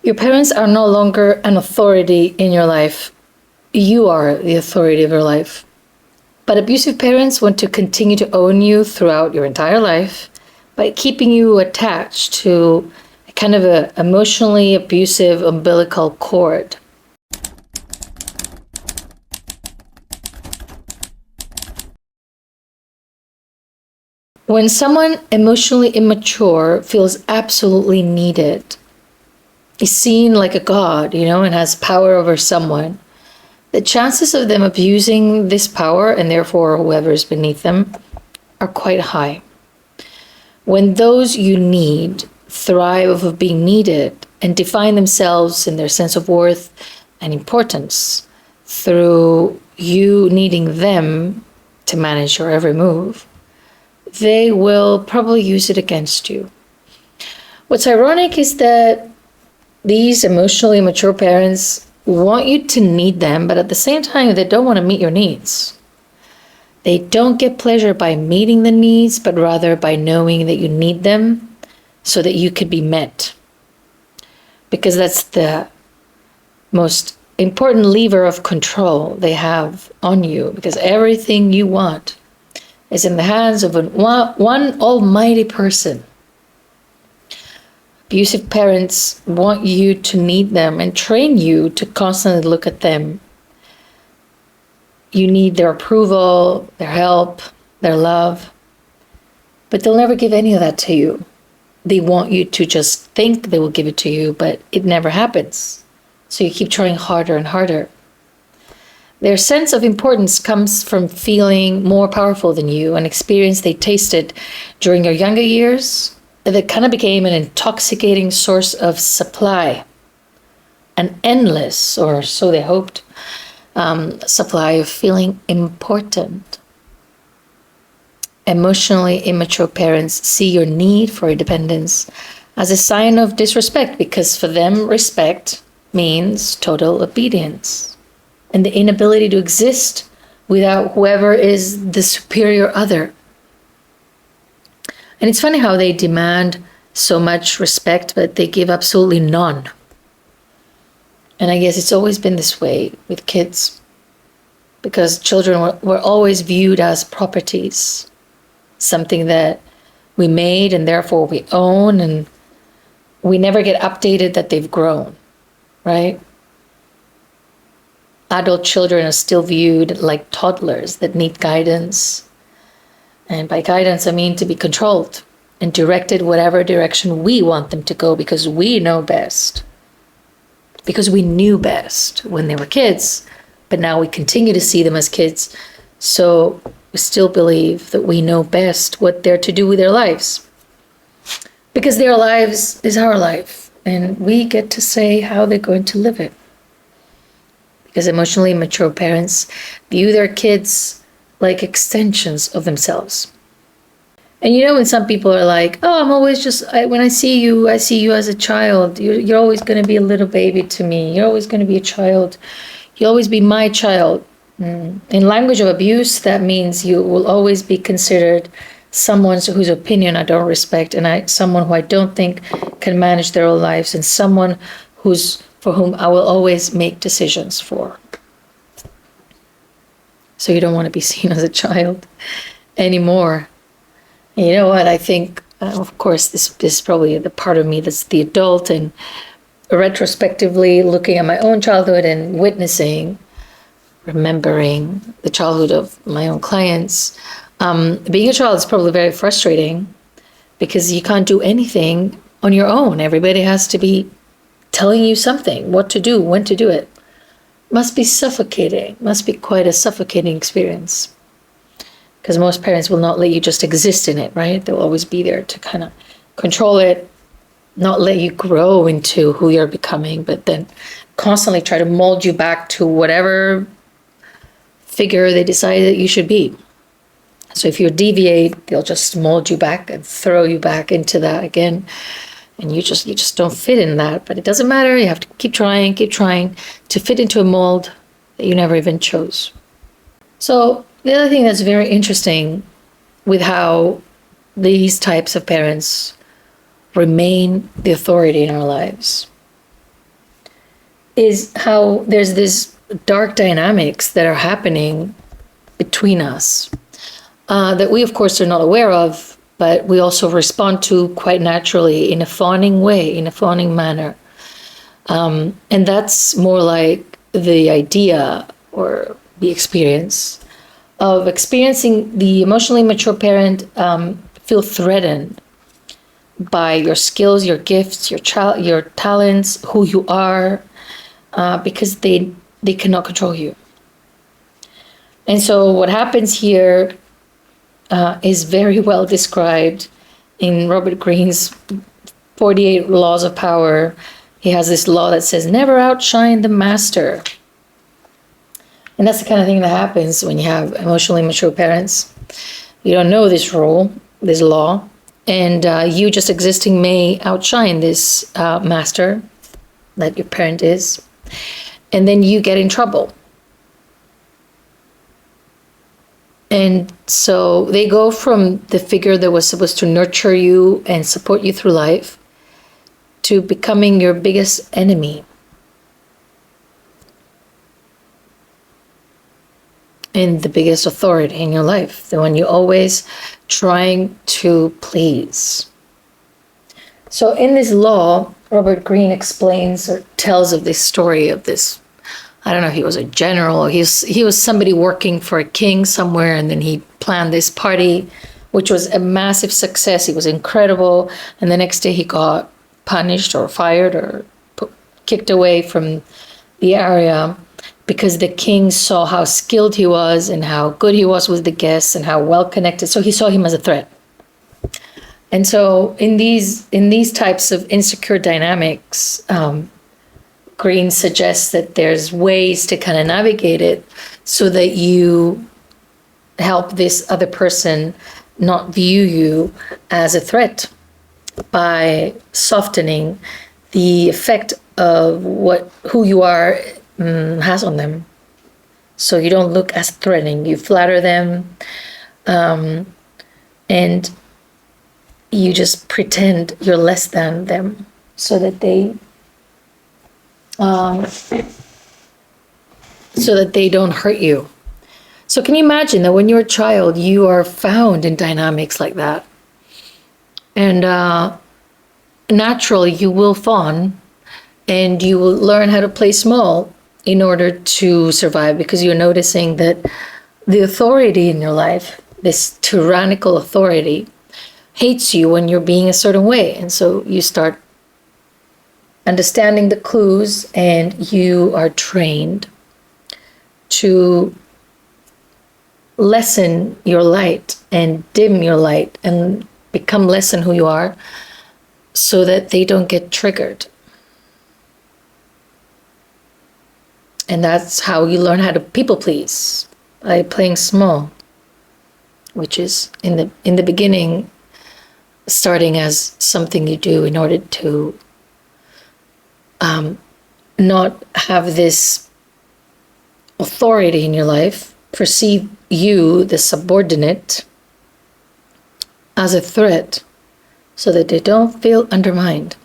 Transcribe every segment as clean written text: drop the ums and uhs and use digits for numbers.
Your parents are no longer an authority in your life. You are the authority of your life. But abusive parents want to continue to own you throughout your entire life by keeping you attached to a kind of an emotionally abusive umbilical cord. When someone emotionally immature feels absolutely needed, is seen like a god, and has power over someone, the chances of them abusing this power, and therefore whoever is beneath them, are quite high. When those you need thrive of being needed and define themselves in their sense of worth and importance through you needing them to manage your every move, they will probably use it against you. What's ironic is that these emotionally mature parents want you to need them, but at the same time, they don't want to meet your needs. They don't get pleasure by meeting the needs, but rather by knowing that you need them so that you could be met. Because that's the most important lever of control they have on you, because everything you want is in the hands of one almighty person. Abusive parents want you to need them and train you to constantly look at them. You need their approval, their help, their love, but they'll never give any of that to you. They want you to just think they will give it to you, but it never happens. So you keep trying harder and harder. Their sense of importance comes from feeling more powerful than you, an experience they tasted during your younger years that kind of became an intoxicating source of supply, an endless, or so they hoped, supply of feeling important. Emotionally immature parents see your need for independence as a sign of disrespect, because for them, respect means total obedience and the inability to exist without whoever is the superior other. And it's funny how they demand so much respect, but they give absolutely none. And I guess it's always been this way with kids, because children were always viewed as properties, something that we made and therefore we own, and we never get updated that they've grown, right? Adult children are still viewed like toddlers that need guidance. And by guidance, I mean to be controlled and directed whatever direction we want them to go, because we know best. Because we knew best when they were kids, but now we continue to see them as kids. So we still believe that we know best what they're to do with their lives. Because their lives is our life, and we get to say how they're going to live it. Because emotionally mature parents view their kids like extensions of themselves. And when some people are like, oh, I'm always when I see you as a child. You're always going to be a little baby to me. You're always going to be a child. You'll always be my child. In language of abuse, that means you will always be considered someone whose opinion I don't respect, and someone who I don't think can manage their own lives, and someone for whom I will always make decisions for. So you don't want to be seen as a child anymore. And you know what? I think, of course, this is probably the part of me that's the adult, and retrospectively looking at my own childhood and remembering the childhood of my own clients. Being a child is probably very frustrating because you can't do anything on your own. Everybody has to be telling you something, what to do, when to do it. Must be suffocating, must be quite a suffocating experience. Because most parents will not let you just exist in it, right? They'll always be there to kind of control it, not let you grow into who you're becoming, but then constantly try to mold you back to whatever figure they decide that you should be. So if you deviate, they'll just mold you back and throw you back into that again. And you just don't fit in that. But it doesn't matter. You have to keep trying to fit into a mold that you never even chose. So the other thing that's very interesting with how these types of parents remain the authority in our lives is how there's this dark dynamics that are happening between us that we, of course, are not aware of, but we also respond to quite naturally in a fawning way, in a fawning manner. And that's more like the idea or the experience of experiencing the emotionally mature parent feel threatened by your skills, your gifts, your talents, who you are, because they cannot control you. And so what happens here is very well described in Robert Greene's 48 Laws of Power. He has this law that says, never outshine the master. And that's the kind of thing that happens when you have emotionally mature parents. You don't know this rule, this law, and you just existing may outshine this master that your parent is. And then you get in trouble. And so they go from the figure that was supposed to nurture you and support you through life to becoming your biggest enemy. And the biggest authority in your life, the one you're always trying to please. So in this law, Robert Greene explains or tells of this story of this, I don't know if he was a general, he was somebody working for a king somewhere, and then he planned this party, which was a massive success. It was incredible. And the next day he got punished or fired or kicked away from the area because the king saw how skilled he was and how good he was with the guests and how well connected. So he saw him as a threat. And so in these types of insecure dynamics, Greene suggests that there's ways to kind of navigate it so that you help this other person not view you as a threat by softening the effect of who you are has on them. So you don't look as threatening. You flatter them, and you just pretend you're less than them so that they don't hurt you. So can you imagine that when you're a child, you are found in dynamics like that? And naturally, you will fawn and you will learn how to play small in order to survive, because you're noticing that the authority in your life, this tyrannical authority, hates you when you're being a certain way. And so you start understanding the clues, and you are trained to lessen your light and dim your light and become less than who you are so that they don't get triggered. And that's how you learn how to people please, by playing small, which is in the beginning starting as something you do in order to not have this authority in your life perceive you, the subordinate, as a threat so that they don't feel undermined.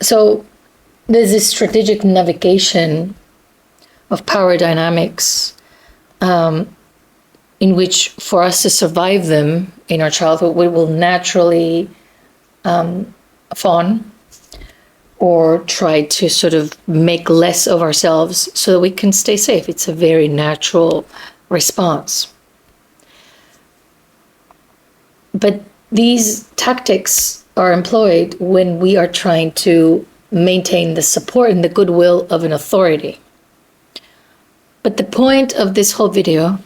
So there's this strategic navigation of power dynamics in which, for us to survive them in our childhood, we will naturally fawn or try to sort of make less of ourselves so that we can stay safe. It's a very natural response. But these tactics are employed when we are trying to maintain the support and the goodwill of an authority. But the point of this whole video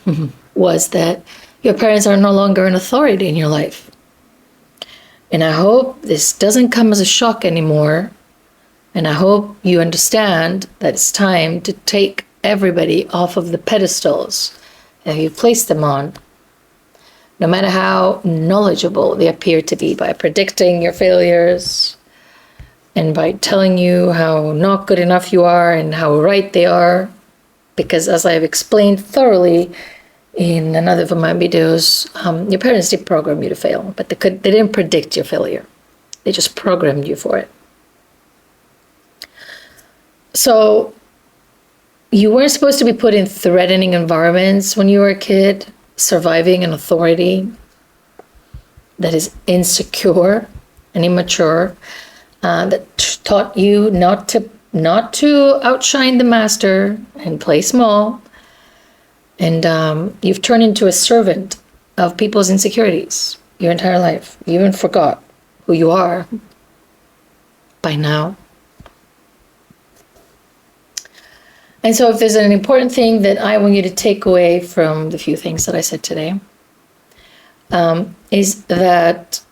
was that your parents are no longer an authority in your life. And I hope this doesn't come as a shock anymore. And I hope you understand that it's time to take everybody off of the pedestals that you placed them on, no matter how knowledgeable they appear to be, by predicting your failures and by telling you how not good enough you are and how right they are. Because as I have explained thoroughly in another of my videos, your parents did program you to fail, but they didn't predict your failure. They just programmed you for it. So you weren't supposed to be put in threatening environments when you were a kid, surviving an authority that is insecure and immature, that taught you not to outshine the master and play small. And you've turned into a servant of people's insecurities your entire life. You even forgot who you are by now. And so if there's an important thing that I want you to take away from the few things that I said today, is that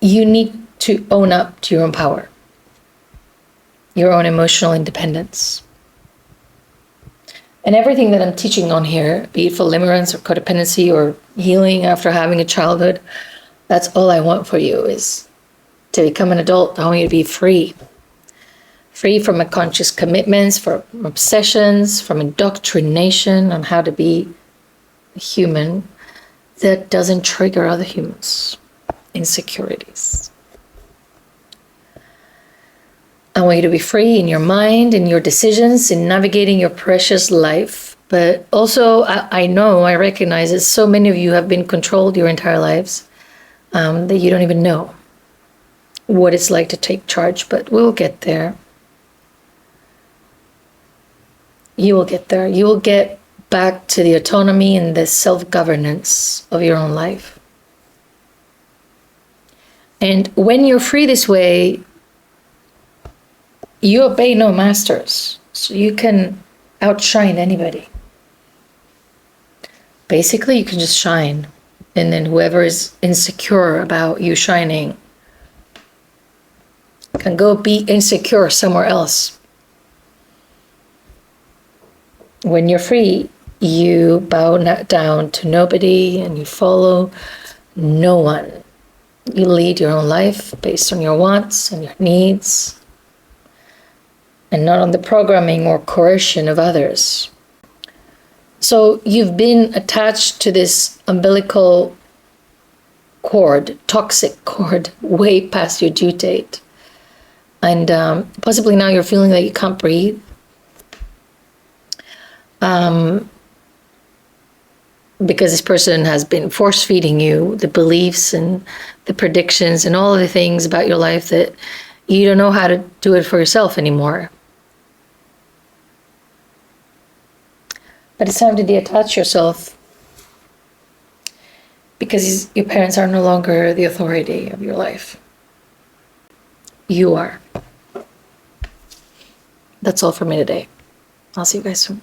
you need to own up to your own power, your own emotional independence. And everything that I'm teaching on here, be it for limerence or codependency or healing after having a childhood, that's all I want for you, is to become an adult. I want you to be free. Free from unconscious commitments, from obsessions, from indoctrination on how to be a human that doesn't trigger other humans' insecurities. I want you to be free in your mind, in your decisions, in navigating your precious life. But also, I recognize that so many of you have been controlled your entire lives, that you don't even know what it's like to take charge, but we'll get there. You will get there. You will get back to the autonomy and the self-governance of your own life. And when you're free this way, you obey no masters, so you can outshine anybody. Basically, you can just shine, and then whoever is insecure about you shining can go be insecure somewhere else. When you're free, you bow down to nobody and you follow no one. You lead your own life based on your wants and your needs, and not on the programming or coercion of others. So you've been attached to this umbilical cord, toxic cord, way past your due date. And possibly now you're feeling that you can't breathe. Because this person has been force feeding you the beliefs and the predictions and all of the things about your life that you don't know how to do it for yourself anymore. But it's time to detach yourself, because your parents are no longer the authority of your life. You are. That's all for me today. I'll see you guys soon.